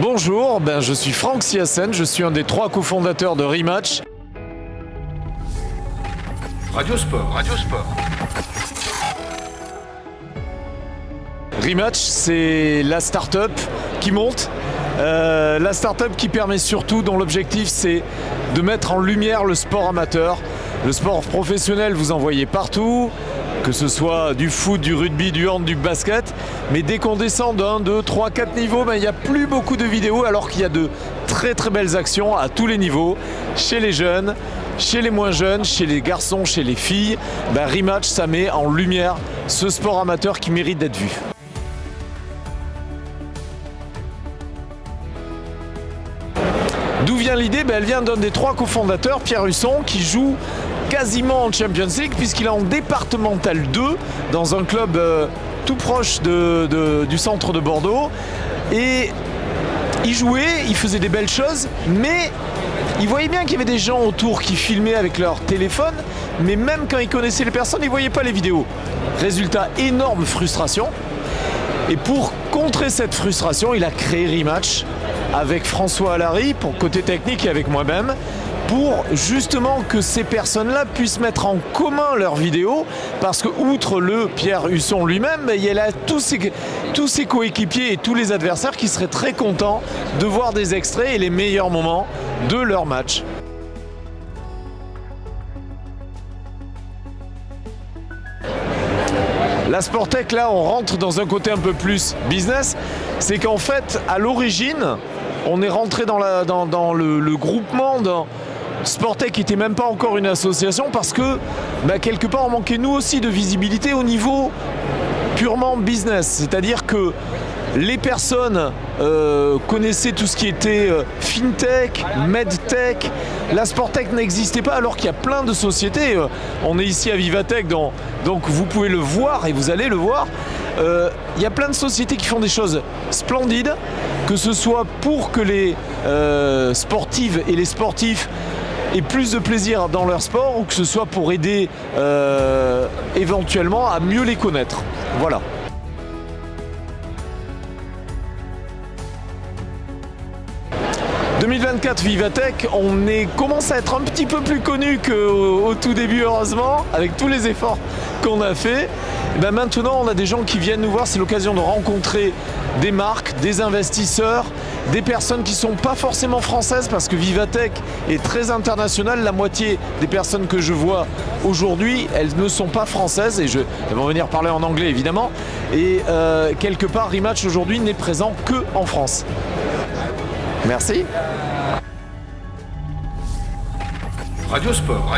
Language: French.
Bonjour, je suis Franck Siassen, je suis un des 3 cofondateurs de Rematch. Radio Sport. Rematch, c'est la start-up qui monte, la start-up qui permet surtout, dont l'objectif c'est de mettre en lumière le sport amateur. Le sport professionnel, vous en voyez partout, que ce soit du foot, du rugby, du hand, du basket. Mais dès qu'on descend d'1, 2, 3, 4 niveaux, il n'y a plus beaucoup de vidéos alors qu'il y a de très très belles actions à tous les niveaux, chez les jeunes, chez les moins jeunes, chez les garçons, chez les filles. Rematch, ça met en lumière ce sport amateur qui mérite d'être vu. D'où vient l'idée? Elle vient d'un des 3 cofondateurs, Pierre Husson, qui joue quasiment en Champions League puisqu'il est en départemental 2 dans un club tout proche du centre de Bordeaux. Et il jouait, il faisait des belles choses, mais il voyait bien qu'il y avait des gens autour qui filmaient avec leur téléphone, mais même quand il connaissait les personnes, il ne voyait pas les vidéos. Résultat, énorme frustration. Et pour contrer cette frustration, il a créé Rematch avec François Allary pour côté technique et avec moi-même, pour justement que ces personnes-là puissent mettre en commun leurs vidéos, parce que outre le Pierre Husson lui-même, il y a tous ses coéquipiers et tous les adversaires qui seraient très contents de voir des extraits et les meilleurs moments de leur match. La Sportech, là, on rentre dans un côté un peu plus business. C'est qu'en fait, à l'origine, on est rentré dans le groupement Sportech qui n'était même pas encore une association parce que quelque part on manquait nous aussi de visibilité au niveau purement business. C'est-à-dire que les personnes connaissaient tout ce qui était FinTech, MedTech. La Sportech n'existait pas alors qu'il y a plein de sociétés. On est ici à Vivatech, donc vous pouvez le voir et vous allez le voir. Il y a plein de sociétés qui font des choses splendides, que ce soit pour que les sportives et les sportifs aient plus de plaisir dans leur sport ou que ce soit pour aider éventuellement à mieux les connaître. Voilà. « 2024 Vivatech, on commence à être un petit peu plus connu qu'au tout début, heureusement, avec tous les efforts qu'on a fait. Maintenant, on a des gens qui viennent nous voir, c'est l'occasion de rencontrer des marques, des investisseurs, des personnes qui ne sont pas forcément françaises, parce que Vivatech est très international. La moitié des personnes que je vois aujourd'hui, elles ne sont pas françaises, et elles vont venir parler en anglais évidemment. Et quelque part, Rematch aujourd'hui n'est présent que en France. Merci. Radio Sport.